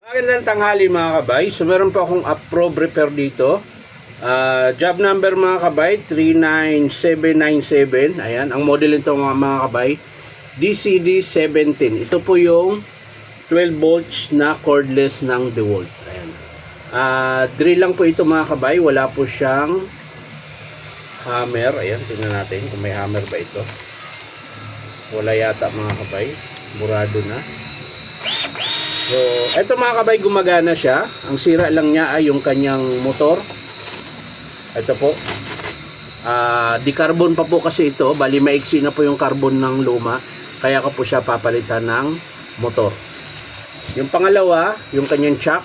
Magandang tanghali mga kabay. So meron po akong approve repair dito. Job number mga kabay 39797. Ayan, ang model nito mga kabay DCD17. Ito po yung 12 volts na cordless ng DeWalt. Ayan. Drill lang po ito mga kabay. Wala po siyang hammer. Ayan, tingnan natin kung may hammer ba ito. Wala yata mga kabay. Burado na. So, ito mga kabay, gumagana siya. Ang sira lang niya ay yung kanyang motor. Ito po. Di-carbon pa po kasi ito. Bali, maiksi na po yung carbon ng luma. Kaya ko po siya papalitan ng motor. Yung pangalawa, yung kanyang chock.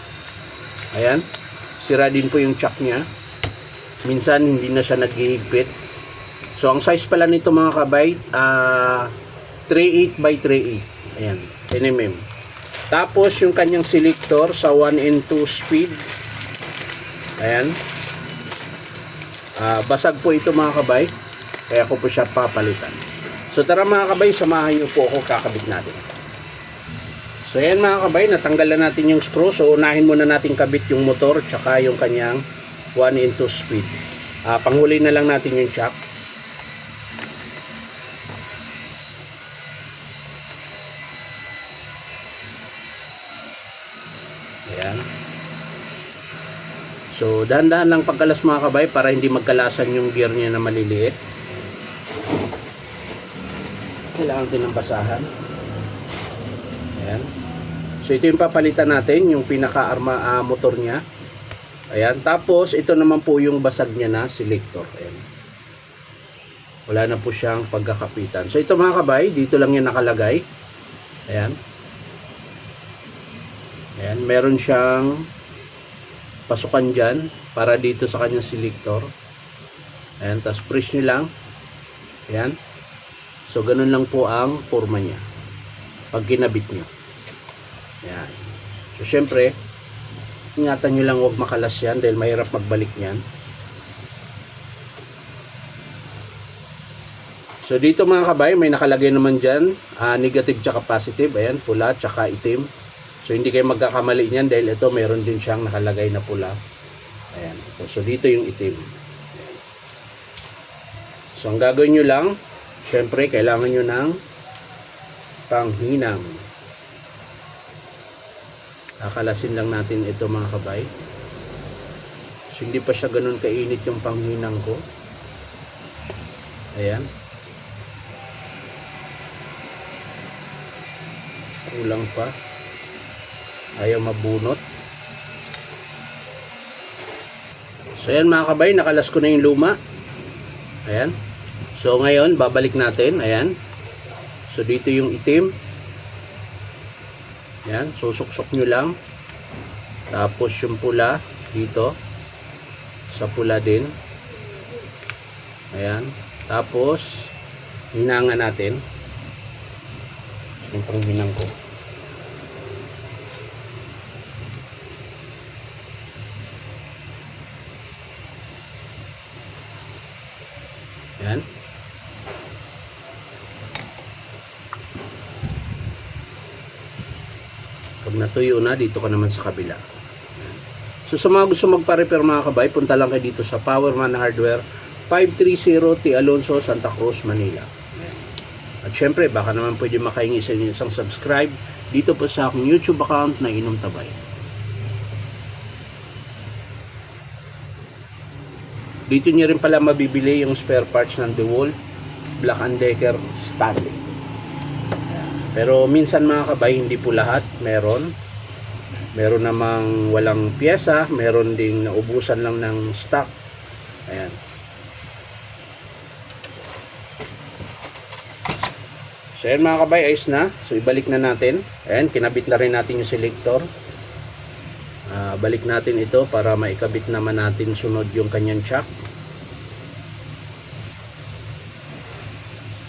Ayan. Sira din po yung chock niya. Minsan, hindi na siya naghihigpit. So, ang size pala nito mga kabay, 3.8 by 3.8. Ayan. 10 mm. Tapos yung kanyang selector sa 1 and 2 speed. Ayan. Basag po ito mga kabay. Kaya ko po siya papalitan. So tara mga kabay, samahan niyo po ako, kakabit natin. So ayan mga kabay, natanggal na natin yung screw. So unahin muna natin kabit yung motor tsaka yung kanyang 1 and 2 speed. Panghuli na lang natin yung chock. Ayan. So, dahan-dahan lang pagkalas mga kabay para hindi magkalasan yung gear niya na maliliit. Kailangan din ng basahan. Ayan. So, ito yung papalitan natin, yung pinaka-arma motor niya. Ayan. Tapos, ito naman po yung basag niya na selector. Ayan. Wala na po siyang pagkakapitan. So, ito mga kabay, dito lang yan nakalagay. Ayan. Ayan, meron siyang pasukan dyan para dito sa kanyang selector. Ayan, tapos press nyo lang. Ayan. So, ganun lang po ang forma niya pag kinabit nyo. Ayan. So, syempre, ingatan nyo lang huwag makalas yan dahil mahirap magbalik yan. So, dito mga kabay, may nakalagay naman dyan, negative tsaka positive. Ayan, pula tsaka itim. So, hindi kayo magkakamali niyan dahil ito meron din siyang nakalagay na pula. Ayan. Ito. So, dito yung itim. Ayan. So, ang gagawin nyo lang, syempre, kailangan nyo ng panghinang. Kakalasin lang natin ito mga kabay. So, hindi pa siya ganun kainit yung panghinang ko. Ayan. Kulang pa. Ayaw mabunot. So ayan mga kabay, nakalas ko na yung luma. Ayan. So ngayon babalik natin. Ayan. So dito yung itim. Ayan. Susuksok nyo lang. Tapos yung pula dito. Sa pula din. Ayan. Tapos hinangan natin. Yung panghinang ko. Ayan. Pag natuyo na, dito ka naman sa kabila. Ayan. So sa mga gusto magpa-repair mga kabay, punta lang kayo dito sa Powerman Hardware, 530 T. Alonso, Santa Cruz, Manila. Ayan. At syempre, baka naman pwede makahingi sa inyo isang subscribe dito po sa aking YouTube account na Inom Tabay. Dito nyo rin pala mabibili yung spare parts ng DeWalt Black & Decker Stanley. Pero minsan mga kabay, hindi po lahat meron. Meron namang walang pyesa, meron ding naubusan lang ng stock. Ayan. So ayan mga kabay, ayos na. So ibalik na natin. Ayan, kinabit na rin natin yung selector. Balik natin ito para maikabit naman natin sunod yung kanyang chock.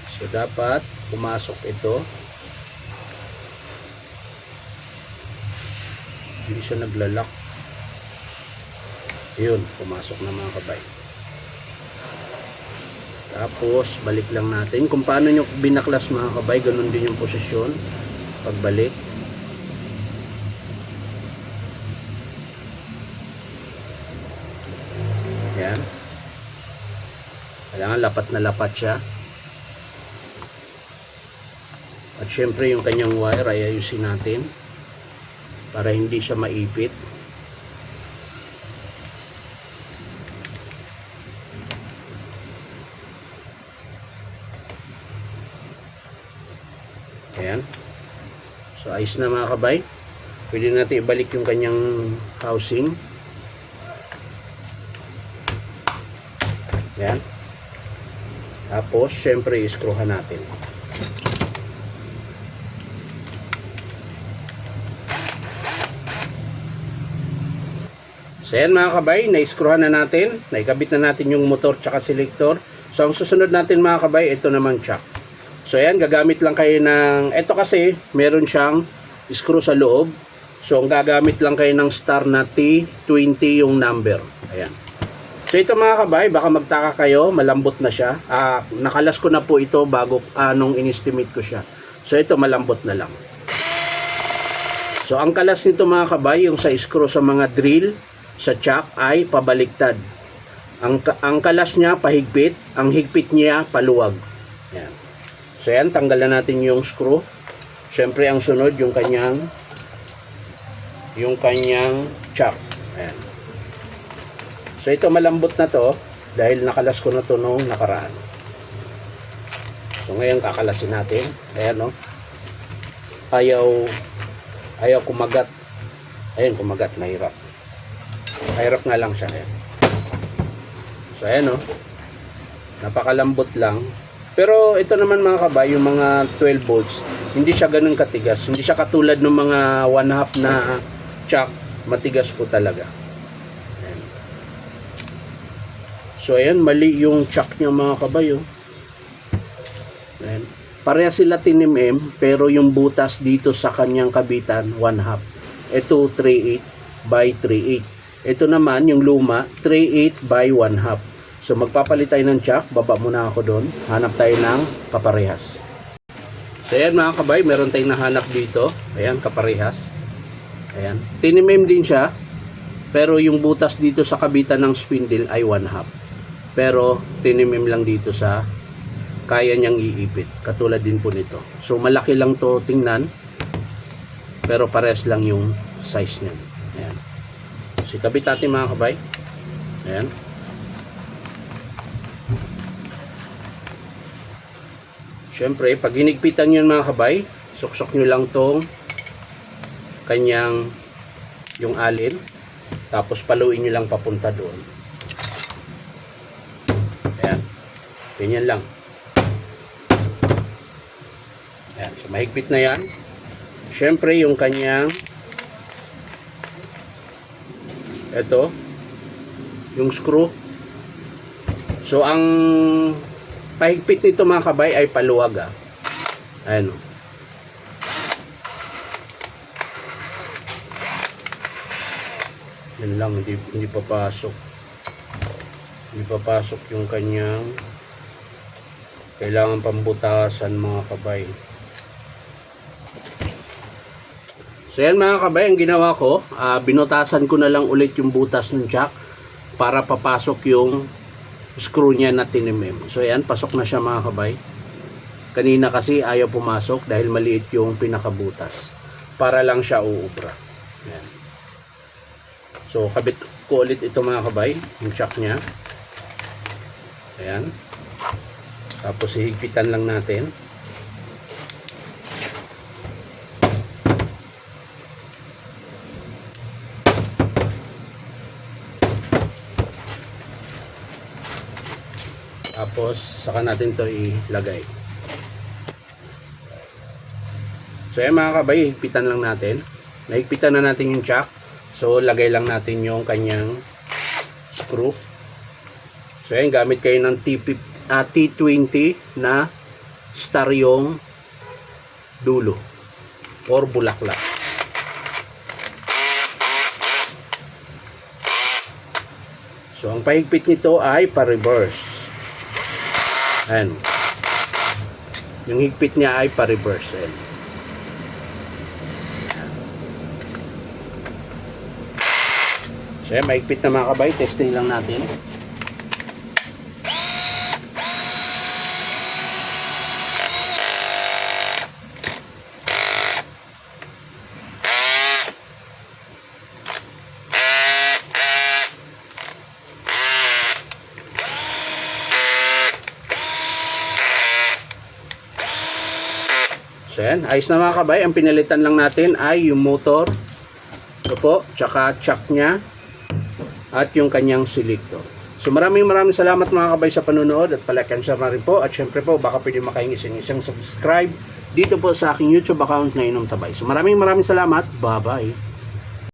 So dapat pumasok ito. Hindi siya naglalak. Yun, pumasok na mga kabay. Tapos balik lang natin. Kung paano nyo binaklas mga kabay, ganun din yung posisyon pagbalik. Ayan. Kailangan lapat na lapat siya. At syempre yung kanyang wire ay ayusin natin para hindi siya maipit. Ayan. So ayos na mga kabay. Pwede natin ibalik yung kanyang housing. Ayan. Tapos syempre iskruhan natin. So ayan mga kabay, naiskruhan na natin. Naikabit na natin yung motor tsaka selector. So ang susunod natin mga kabay, ito naman chuck. So ayan, gagamit lang kayo ng, ito kasi meron siyang screw sa loob. So ang gagamit lang kayo ng star na T20 yung number. Ayan. So ito mga kabay, baka magtaka kayo, malambot na siya. Nakalas ko na po ito bago nung in-estimate ko siya. So ito malambot na lang. So ang kalas nito mga kabay, yung sa screw sa mga drill, sa chuck ay pabaliktad. Ang kalas niya pahigpit, ang higpit niya paluwag. Ayan. So yan, tanggalan natin yung screw. Siyempre ang sunod yung kanyang chuck. Ayan. So ito malambot na to dahil nakalas ko na to nung nakaraan. So ngayon kakalasin natin. Ayan, no. Ayaw kumagat. Ayan, kumagat, mahirap. Mahirap nga lang siya. Ayan. So ayan, no. Napakalambot lang. Pero ito naman mga kabay, yung mga 12 volts, hindi siya ganun katigas. Hindi siya katulad ng mga 1/2 na chuck. Matigas po talaga. Ayan. So ayan, mali yung chuck niya mga kabay. Oh. Ayan. Pareha sila 10mm, pero yung butas dito sa kanyang kabitan 1/2. Ito 3/8 by 3/8. Ito naman yung luma 3/8 by 1/2. So magpapalit tayo ng chuck, baba muna ako doon, hanap tayo ng kaparehas. So ayan mga kabay, meron tayong nahanap dito. Ayan, kaparehas. Ayan, 10mm din siya, pero yung butas dito sa kabitan ng spindle ay 1/2. Pero 10mm lang dito sa kaya niyang iipit, katulad din po nito. So malaki lang to tingnan, pero parehas lang yung size niya. Ayan. So ikabit natin mga kabay. Ayan. Siyempre, pag hinigpitan nyo mga kabay, suksok nyo lang tong kanyang yung alin. Tapos paluin nyo lang papunta doon. Ayan. Ganyan lang. Ayan. So, mahigpit na yan. Siyempre, yung kanyang ito, yung screw. So, ang pahigpit nito mga kabay ay paluwag. Ayan. Yan lang, hindi papasok. Hindi papasok yung kanyang kailangan pambutasan mga kabay. So yan mga kabay, ang ginawa ko, binutasan ko na lang ulit yung butas ng chuck para papasok yung screw niya na 10mm. So ayan, pasok na siya mga kabay. Kanina kasi ayaw pumasok dahil maliit yung pinakabutas. Para lang siya uubra. Ayan. So kabit ko ulit ito mga kabay, yung chuck niya. Ayan. Tapos hihigpitan lang natin. Tapos saka natin to ilagay. So ayan mga kabay, higpitan lang natin. Nahigpitan na natin yung chuck. So lagay lang natin yung kanyang screw. So ayan, gamit kayo ng T20 na star yung dulo or bulaklak. So ang pahigpit nito ay pa-reverse. Ayan. Yung higpit niya ay pa-reverse. Ayan. So ayan, mahigpit na mga kabay. Testing lang natin. So yan, ayos na mga kabay. Ang pinalitan lang natin ay yung motor. Ito po, tsaka chuck niya. At yung kanyang selector. So maraming salamat mga kabay sa panonood. At palike and share na rin po. At syempre po, baka pwede makahingi isang subscribe dito po sa aking YouTube account na Inom Tabay. So maraming salamat. Bye-bye.